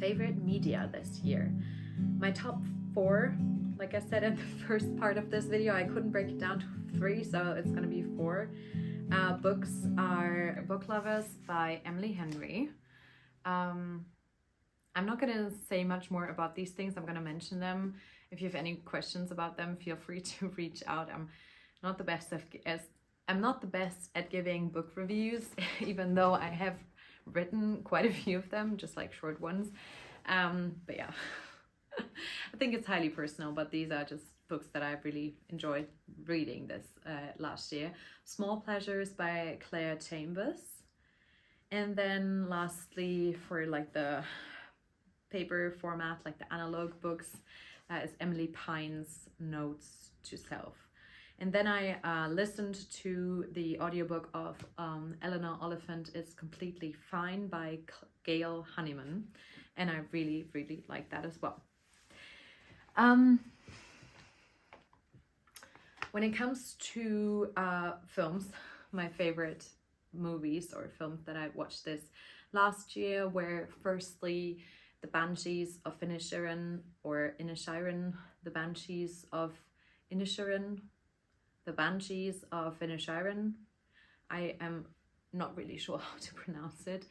favorite media this year. My top 4, like I said in the first part of this video, I couldn't break it down to 3, so it's gonna be 4. Books are Book Lovers by Emily Henry. I'm not gonna say much more about these things. I'm gonna mention them. If you have any questions about them, feel free to reach out. I'm not the best at giving book reviews, even though I have written quite a few of them, just like short ones. But yeah, I think it's highly personal, but these are just books that I've really enjoyed reading this last year. Small Pleasures by Claire Chambers. And then lastly, for like the paper format, like the analog books, is Emily Pine's Notes to Self. And then I listened to the audiobook of Eleanor, Oliphant is Completely Fine by Gail, Honeyman. And I really, really like that as well. When it comes to films, my favorite movies or films that I watched this last year were firstly The Banshees of Inisherin, or Inisherin, The Banshees of Inisherin, The Banshees of Inisherin. I am not really sure how to pronounce it.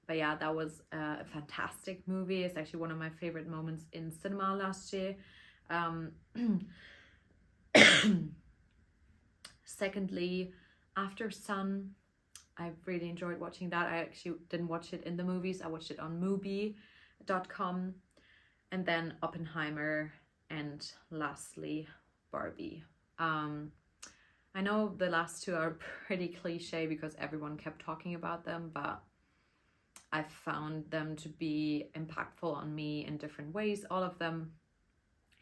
But yeah, that was a fantastic movie. It's actually one of my favorite moments in cinema last year. Secondly, Aftersun. I really enjoyed watching that. I actually didn't watch it in the movies. I watched it on Mubi.com. And then Oppenheimer, and lastly, Barbie. I know the last 2 are pretty cliche because everyone kept talking about them, but I found them to be impactful on me in different ways, all of them.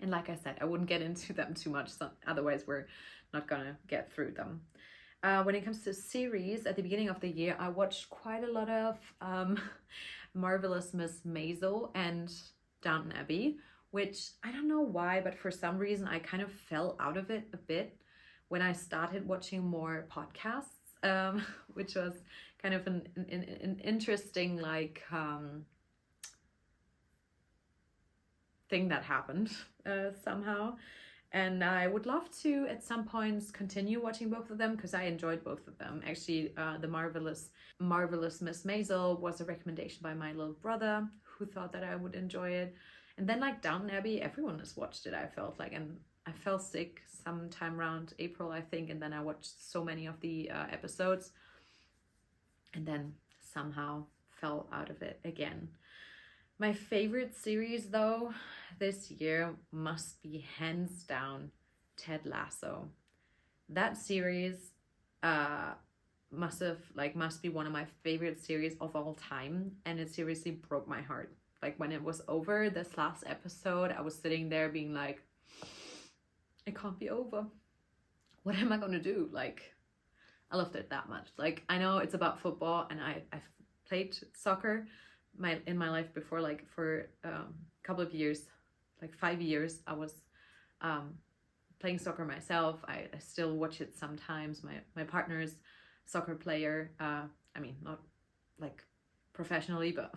And like I said, I wouldn't get into them too much, so otherwise we're not gonna get through them. When it comes to series, at the beginning of the year, I watched quite a lot of Marvelous Miss Maisel and Downton Abbey, which I don't know why, but for some reason I kind of fell out of it a bit when I started watching more podcasts, which was kind of an interesting like thing that happened somehow. And I would love to at some points continue watching both of them because I enjoyed both of them. Actually, the Marvelous Miss Maisel was a recommendation by my little brother who thought that I would enjoy it. And then like Downton Abbey, everyone has watched it, I felt like, and I fell sick sometime around April, I think, and then I watched so many of the episodes and then somehow fell out of it again. My favorite series though this year must be hands down Ted Lasso. That series must be one of my favorite series of all time, and it seriously broke my heart. Like when it was over, this last episode, I was sitting there being like, it can't be over. What am I gonna do? Like, I loved it that much. Like, I know it's about football, and I've played soccer in my life before, like for a couple of years, like 5 years. I was playing soccer myself. I still watch it sometimes. My partner's soccer player. I mean, not like professionally, but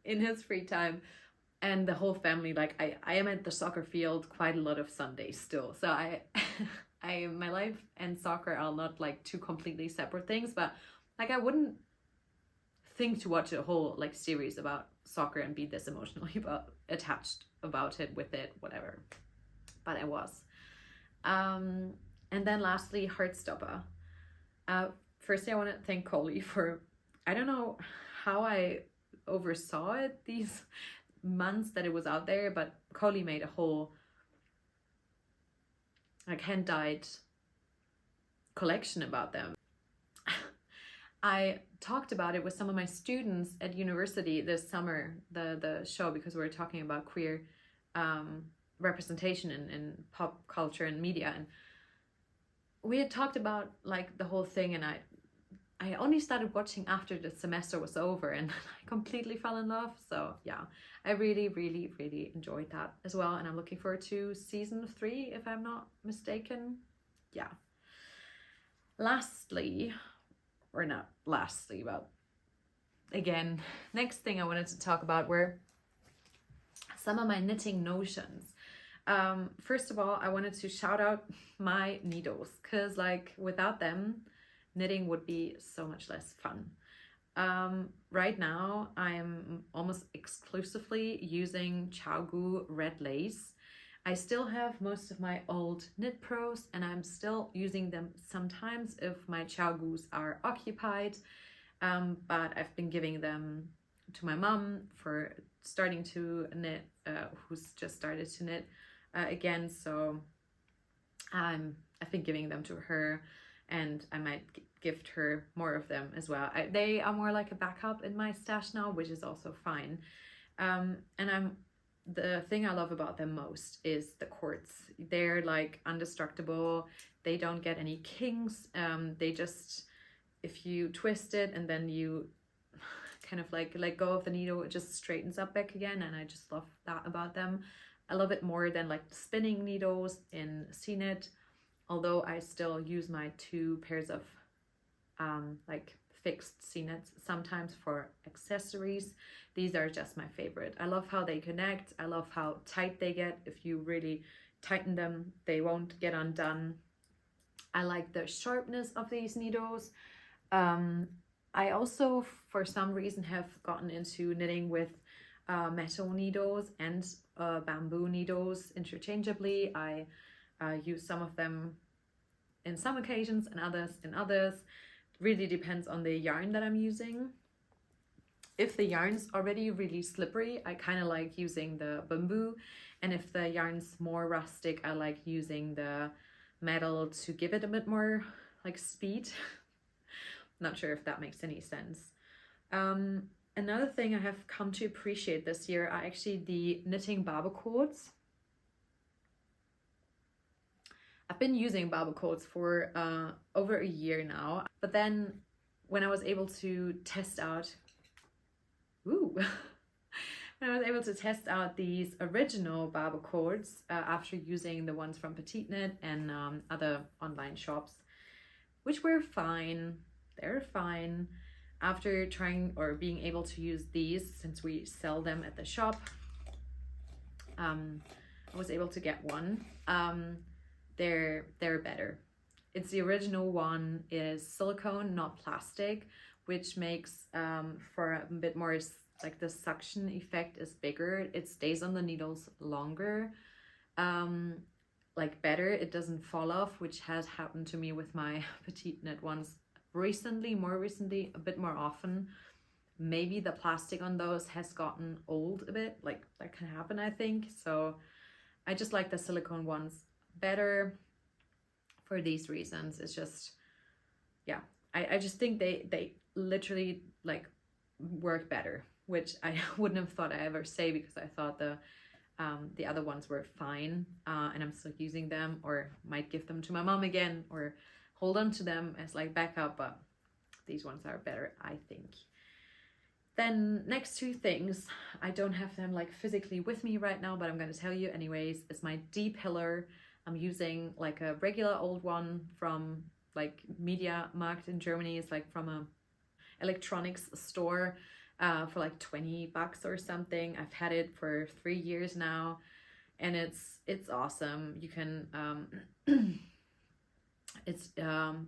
in his free time. And the whole family, like I am at the soccer field quite a lot of Sundays still. So my life and soccer are not like two completely separate things, but like I wouldn't think to watch a whole like series about soccer and be this emotionally attached about it, with it, whatever. But I was. And then lastly, Heartstopper. Firstly, I want to thank Coley for, I don't know how I oversaw it these months that it was out there, but Coley made a whole like hand-dyed collection about them. I talked about it with some of my students at university this summer, the show, because we were talking about queer representation in pop culture and media, and we had talked about like the whole thing, and I only started watching after the semester was over, and I completely fell in love. So yeah, I really, really, really enjoyed that as well, and I'm looking forward to season 3 if I'm not mistaken. Yeah. Lastly, or not lastly, but again, next thing I wanted to talk about were some of my knitting notions. First of all, I wanted to shout out my needles, because like without them, knitting would be so much less fun. Right now, I'm almost exclusively using Chiaogoo Red Lace. I still have most of my old KnitPros, and I'm still using them sometimes if my Chiaogoos are occupied. But I've been giving them to my mom for starting to knit, who's just started to knit again. So I've been giving them to her, and I might gift her more of them as well. They are more like a backup in my stash now, which is also fine. And the thing I love about them most is the cords. They're like indestructible. They don't get any kinks. They just, if you twist it and then you kind of like let go of the needle, it just straightens up back again, and I just love that about them. I love it more than like spinning needles in C-knit, although I still use my 2 pairs of like fixed C-knits sometimes for accessories. These are just my favorite. I love how they connect. I love how tight they get. If you really tighten them, they won't get undone. I like the sharpness of these needles. I also, for some reason, have gotten into knitting with metal needles and bamboo needles interchangeably. I use some of them in some occasions and others in others. Really depends on the yarn that I'm using. If the yarn's already really slippery, I kind of like using the bamboo, and if the yarn's more rustic, I like using the metal to give it a bit more like speed. Not sure if that makes any sense. Another thing I have come to appreciate this year are actually the knitting Barber cords. I've been using Barber cords for over a year now, but then when I was able to test out, when I was able to test out these original Barber cords after using the ones from Petite Knit and other online shops, which were fine. They're fine. After trying or being able to use these, since we sell them at the shop, I was able to get one. They're better. It's the original one. It is silicone, not plastic, which makes for a bit more, like the suction effect is bigger. It stays on the needles longer, like better. It doesn't fall off, which has happened to me with my Petite Knit ones more recently, a bit more often. Maybe the plastic on those has gotten old a bit, like that can happen, I think. So I just like the silicone ones better for these reasons. It's just, yeah, I just think they literally like work better, which I wouldn't have thought I ever say, because I thought the other ones were fine, and I'm still using them, or might give them to my mom again, or hold on to them as like backup, but these ones are better, I think. Then next 2 things, I don't have them like physically with me right now, but I'm going to tell you anyways. It's my Depiller. I'm using like a regular old one from like Media Markt in Germany. It's like from a electronics store for like 20 bucks or something. I've had it for 3 years now, and it's awesome. You can it's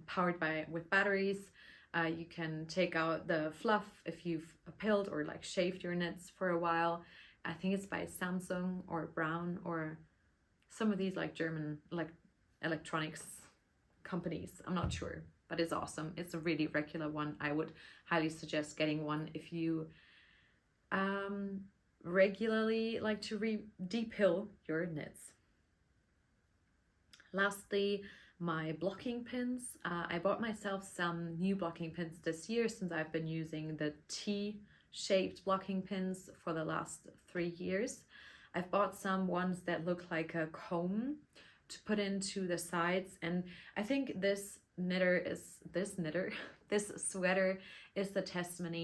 powered with batteries. You can take out the fluff if you've pilled or like shaved your knits for a while. I think it's by Samsung or Brown or some of these like German like electronics companies. I'm not sure, but it's awesome. It's a really regular one. I would highly suggest getting one if you regularly like to depill your knits. Lastly, my blocking pins. I bought myself some new blocking pins this year, since I've been using the T-shaped blocking pins for the last 3 years. I've bought some ones that look like a comb to put into the sides, and I think this sweater is the testament.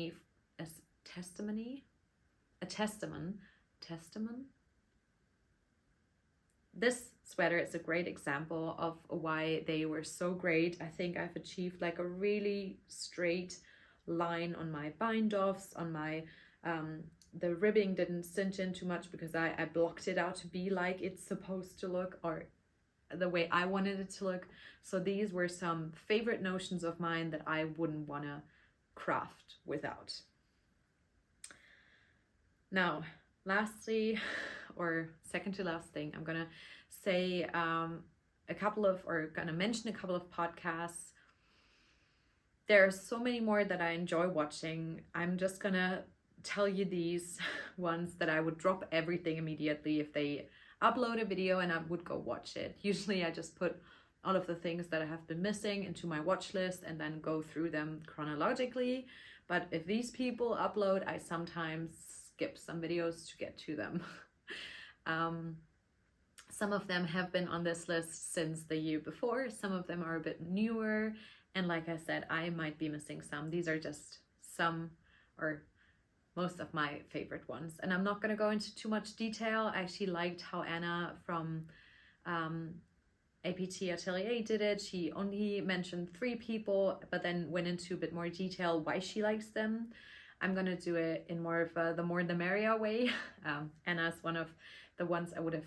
This sweater is a great example of why they were so great. I think I've achieved like a really straight line on my bind offs, on my the ribbing didn't cinch in too much because I blocked it out to be like it's supposed to look, or the way I wanted it to look. So these were some favorite notions of mine that I wouldn't want to craft without. Now, lastly, or second to last thing, I'm gonna say gonna mention a couple of podcasts. There are so many more that I enjoy watching. I'm just gonna tell you these ones that I would drop everything immediately if they upload a video and I would go watch it. Usually I just put all of the things that I have been missing into my watch list and then go through them chronologically. But if these people upload, I sometimes skip some videos to get to them. Some of them have been on this list since the year before. Some of them are a bit newer. And like I said, I might be missing some. These are just some or most of my favorite ones. And I'm not going to go into too much detail. I actually liked how Anna from APT Atelier did it. She only mentioned 3 people, but then went into a bit more detail why she likes them. I'm going to do it in more of the more the merrier way. Anna's one of the ones I would have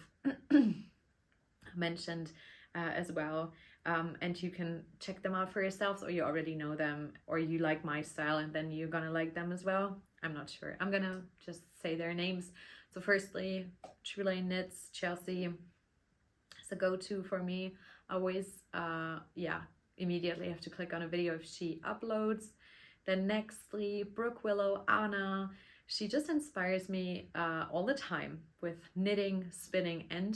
mentioned as well. And you can check them out for yourselves, or you already know them, or you like my style and then you're gonna like them as well. I'm not sure. I'm gonna just say their names. So firstly, True Lane Knits, Chelsea is a go-to for me. Always, immediately have to click on a video if she uploads. Then nextly, Brooke Willow, Anna. She just inspires me all the time with knitting, spinning, and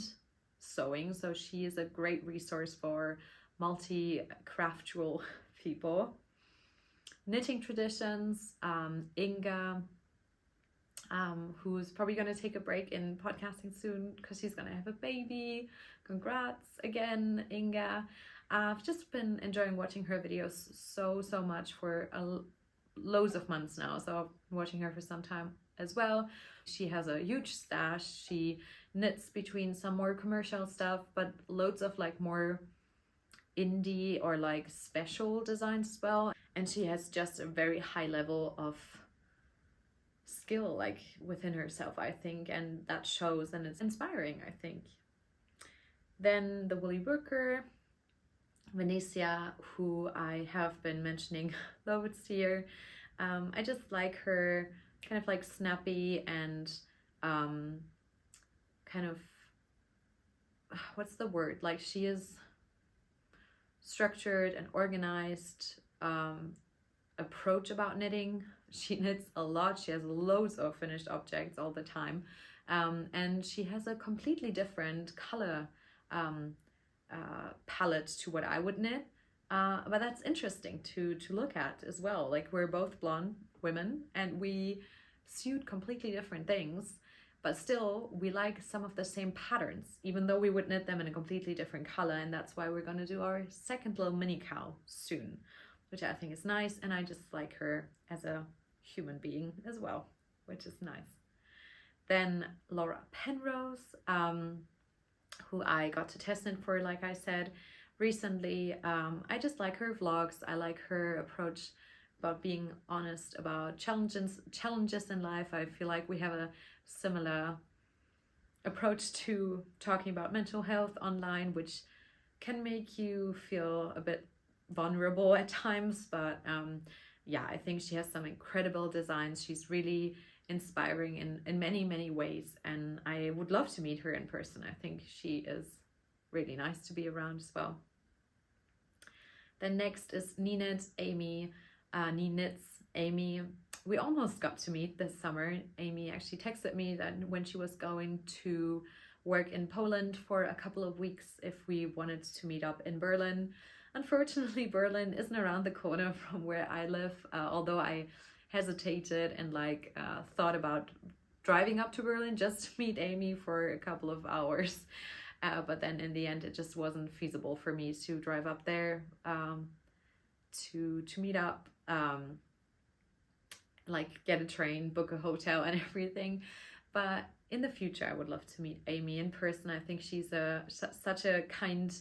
sewing. So she is a great resource for multi-craftual people. Knitting Traditions, Inga, who's probably going to take a break in podcasting soon because she's going to have a baby. Congrats again, Inga. I've just been enjoying watching her videos so much for loads of months now, so I'm watching her for some time as well. She has a huge stash. She knits between some more commercial stuff, but loads of like more indie or like special designs as well. And she has just a very high level of skill like within herself, I think, and that shows, and it's inspiring, I think. Then the Woolly Worker, Venetia, who I have been mentioning loads here. I just like her kind of like snappy and kind of, what's the word? Like she is structured and organized approach about knitting. She knits a lot. She has loads of finished objects all the time. And she has a completely different color palette to what I would knit. But that's interesting to look at as well. Like we're both blonde women and we suit completely different things, but still we like some of the same patterns, even though we would knit them in a completely different color. And that's why we're going to do our second little mini cow soon, which I think is nice. And I just like her as a human being as well, which is nice. Then Laura Penrose, who I got to test knit for, like I said, recently. I just like her vlogs. I like her approach about being honest about challenges in life. I feel like we have a similar approach to talking about mental health online, which can make you feel a bit vulnerable at times, but yeah, I think she has some incredible designs. She's really inspiring in many ways, and I would love to meet her in person. I think she is really nice to be around as well. Then next is Knits Amy. Amy, we almost got to meet this summer. Amy actually texted me that when she was going to work in Poland for a couple of weeks, if we wanted to meet up in Berlin. Unfortunately, Berlin isn't around the corner from where I live, although I hesitated and thought about driving up to Berlin just to meet Amy for a couple of hours. But then in the end, it just wasn't feasible for me to drive up there to meet up, get a train, book a hotel and everything. But in the future, I would love to meet Amy in person. I think she's such a kind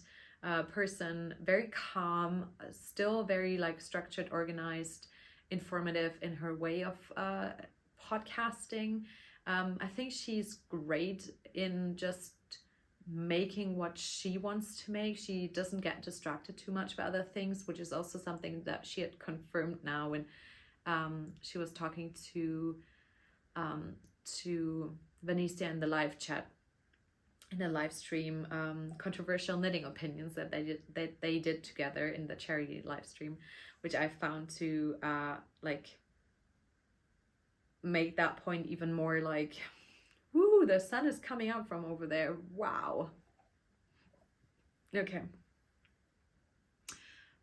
person, very calm, still very structured, organized, informative in her way of podcasting. I think she's great in just making what she wants to make. She doesn't get distracted too much by other things, which is also something that she had confirmed now when she was talking to Vanicia in the live chat, in the live stream, controversial knitting opinions that they did together in the charity live stream, which I found to like make that point even more like, woo, the sun is coming up from over there. Wow. Okay.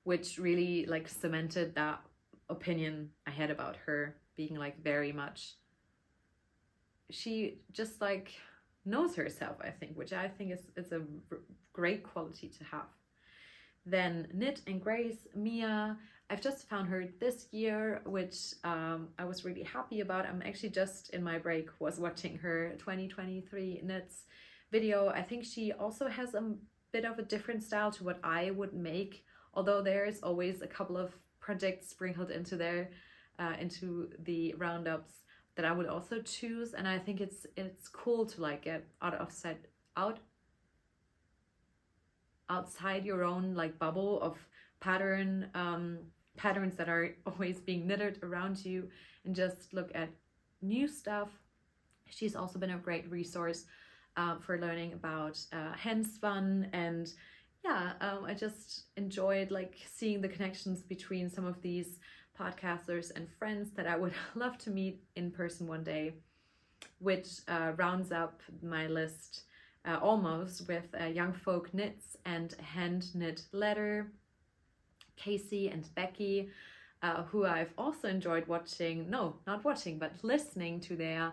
Which really like cemented that opinion I had about her being like very much, she just like knows herself, I think, which I think is a great quality to have. Then Knit and Grace, Mia, I've just found her this year, which I was really happy about. I'm actually just in my break was watching her 2023 knits video. I think she also has a bit of a different style to what I would make, although there's always a couple of projects sprinkled into there, into the roundups that I would also choose. And I think it's cool to like get outside your own like bubble of patterns that are always being knitted around you and just look at new stuff. She's also been a great resource for learning about hand spun, and yeah, I just enjoyed like seeing the connections between some of these podcasters and friends that I would love to meet in person one day, which rounds up my list almost with Young Folk Knits and Hand Knit Letter, Casey and Becky, who I've also enjoyed watching, no, not watching, but listening to their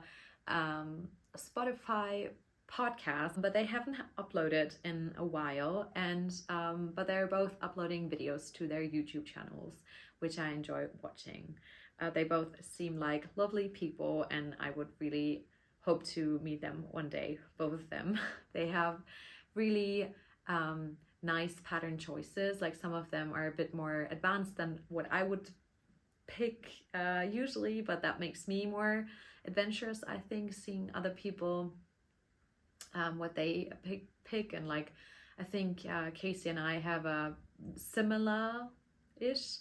Spotify podcast, but they haven't uploaded in a while, and but they're both uploading videos to their YouTube channels, which I enjoy watching. They both seem like lovely people, and I would really hope to meet them one day, both of them. They have really nice pattern choices. Like some of them are a bit more advanced than what I would pick usually, but that makes me more adventurous, I think, seeing other people what they pick. And like I think Casey and I have a similar-ish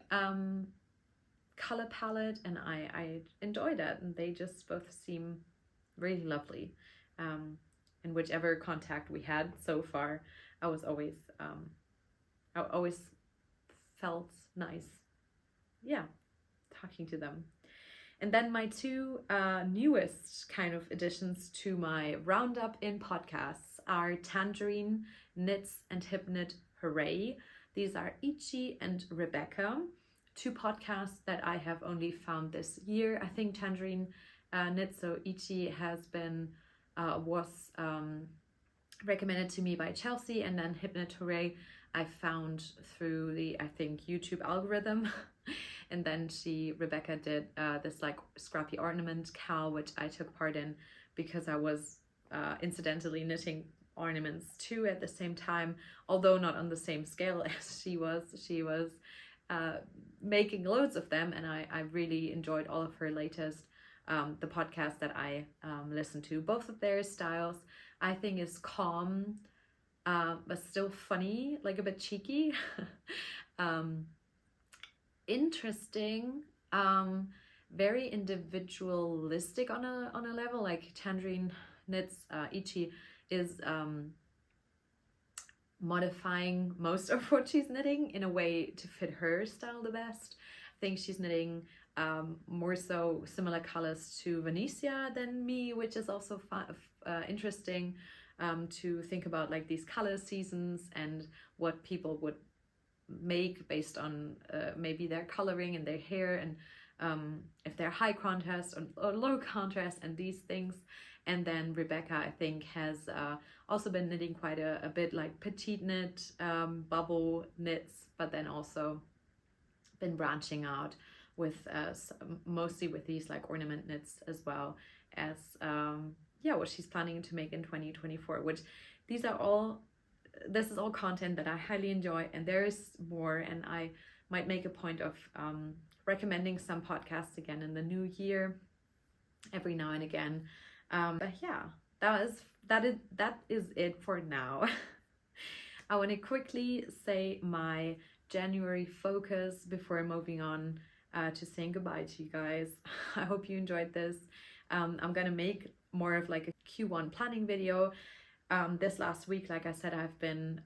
color palette, and I enjoy that, and they just both seem really lovely. In whichever contact we had so far, I always felt nice, yeah, talking to them. And then my two newest kind of additions to my roundup in podcasts are Tangerine Knits and Hip Knit Hooray. These are Ichi and Rebecca, two podcasts that I have only found this year. I think Tangerine Knits, so Ichi has been was recommended to me by Chelsea, and then Hip Knit Hooray I found through the, I think, YouTube algorithm. And then Rebecca did this like scrappy ornament cal, which I took part in because I was incidentally knitting ornaments too at the same time, although not on the same scale as she was. She was making loads of them, and I really enjoyed all of her latest the podcast that I listened to. Both of their styles I think is calm but still funny, like a bit cheeky. Interesting, very individualistic on a level. Like Tangerine Knits, Ichi is modifying most of what she's knitting in a way to fit her style the best. I think she's knitting more so similar colors to Vanicia than me, which is also interesting to think about, like these color seasons and what people would make based on maybe their coloring and their hair, and if they're high contrast or low contrast and these things. And then Rebecca, I think, has also been knitting quite a bit like petite knit, bubble knits, but then also been branching out with mostly with these like ornament knits, as well as what she's planning to make in 2024, which this is all content that I highly enjoy, and there is more, and I might make a point of recommending some podcasts again in the new year every now and again. But yeah, that is it for now. I want to quickly say my January focus before moving on to saying goodbye to you guys. I hope you enjoyed this. I'm gonna make more of like a Q1 planning video. This last week, like I said, I've been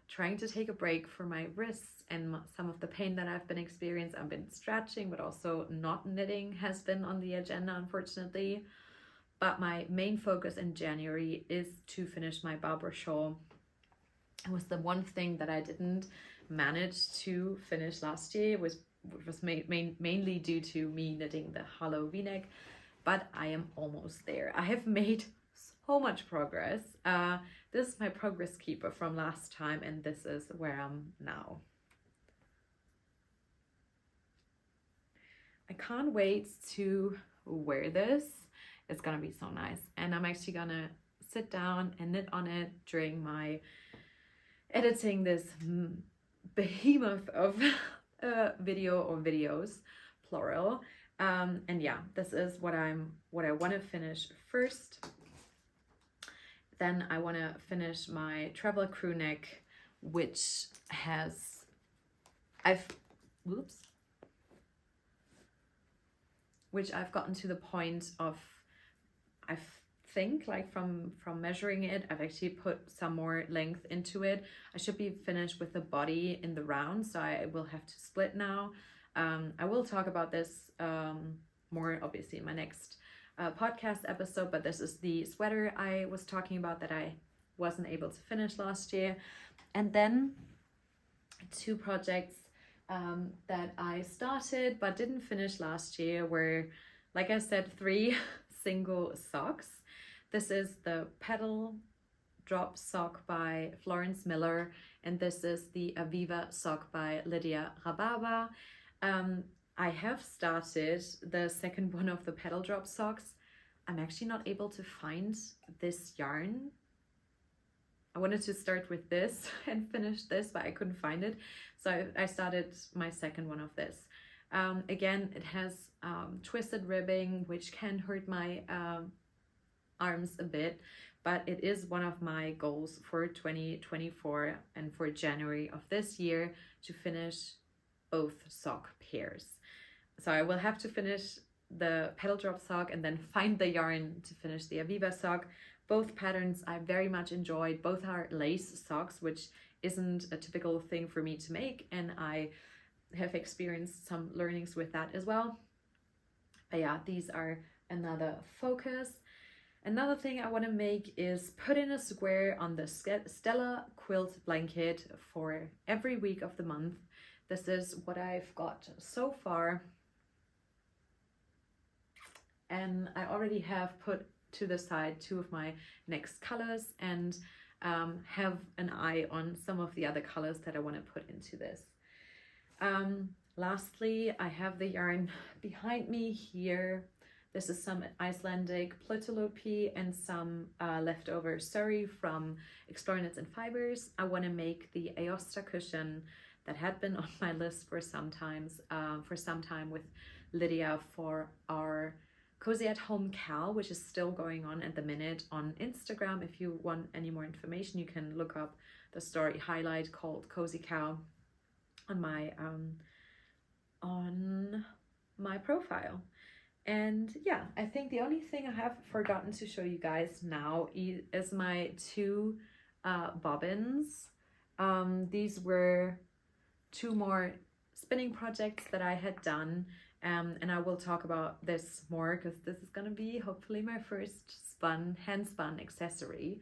trying to take a break for my wrists and some of the pain that I've been experiencing. I've been stretching, but also not knitting has been on the agenda, unfortunately. But my main focus in January is to finish my Barber shawl. It was the one thing that I didn't manage to finish last year, which was mainly due to me knitting the hollow v-neck, but I am almost there. I have made so much progress. This is my progress keeper from last time, and this is where I'm now. I can't wait to wear this. It's gonna be so nice, and I'm actually gonna sit down and knit on it during my editing this behemoth of video or videos, plural. And yeah, this is what I want to finish first. Then I want to finish my travel crew neck, which has I've gotten to the point of, I think, like from measuring it, I've actually put some more length into it. I should be finished with the body in the round, so I will have to split now. I will talk about this more obviously in my next podcast episode, but this is the sweater I was talking about that I wasn't able to finish last year. And then two projects that I started but didn't finish last year were, like I said, 3 single socks. This is the Petal Drop sock by Florence Miller, and this is the Aviva sock by Lydia Rababa. I have started the second one of the Petal Drop socks. I'm actually not able to find this yarn. I wanted to start with this and finish this, but I couldn't find it. So I started my second one of this. Again, it has twisted ribbing, which can hurt my arms a bit, but it is one of my goals for 2024 and for January of this year to finish both sock pairs. So I will have to finish the Petal Drop sock and then find the yarn to finish the Aviva sock. Both patterns I very much enjoyed. Both are lace socks, which isn't a typical thing for me to make, and I have experienced some learnings with that as well. But yeah, these are another focus. Another thing I want to make is put in a square on the Stella quilt blanket for every week of the month. This is what I've got so far, and I already have put to the side 2 of my next colors and have an eye on some of the other colors that I want to put into this. Lastly, I have the yarn behind me here. This is some Icelandic Plötulopi and some leftover Surrey from Explore Knits and Fibers. I want to make the Aosta cushion that had been on my list for some time with Lydia for our Cozy at Home Cal, which is still going on at the minute on Instagram. If you want any more information, you can look up the story highlight called Cozy Cal on my profile. And yeah, I think the only thing I have forgotten to show you guys now is my 2 bobbins. These were 2 more spinning projects that I had done, and I will talk about this more because this is gonna be hopefully my first hand spun accessory.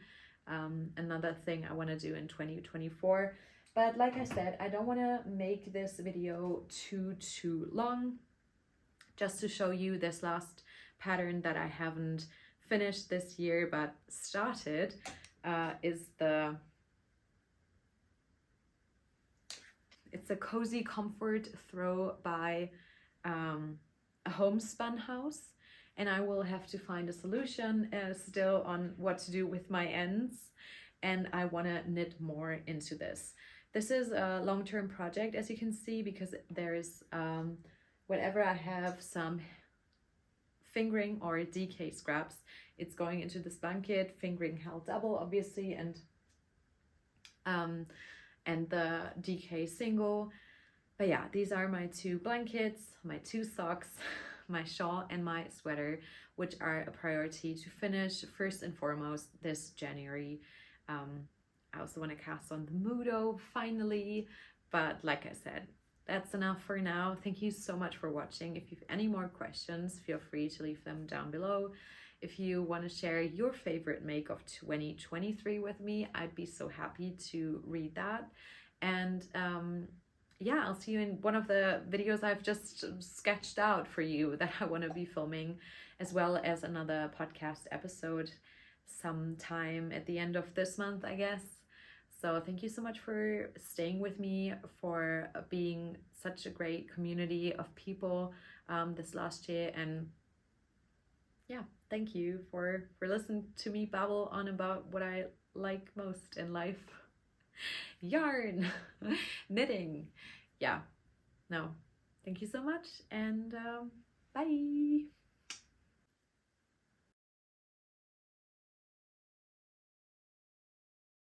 Another thing I want to do in 2024. But like I said, I don't want to make this video too long. Just to show you this last pattern that I haven't finished this year but started it's a Cozy Comfort throw by a homespun house, and I will have to find a solution still on what to do with my ends, and I want to knit more into this. This is a long-term project, as you can see, because there's whenever I have some fingering or DK scraps, it's going into this blanket, fingering held double, obviously, and the DK single. But yeah, these are my 2 blankets, my 2 socks, my shawl, and my sweater, which are a priority to finish first and foremost this January. I also want to cast on the Mudo finally, but like I said, that's enough for now. Thank you so much for watching. If you have any more questions, feel free to leave them down below. If you want to share your favorite make of 2023 with me, I'd be so happy to read that. And yeah, I'll see you in one of the videos I've just sketched out for you that I want to be filming, as well as another podcast episode sometime at the end of this month, I guess. So thank you so much for staying with me, for being such a great community of people this last year. And yeah, thank you for listening to me babble on about what I like most in life. Yarn, knitting. Yeah, no, thank you so much, and bye.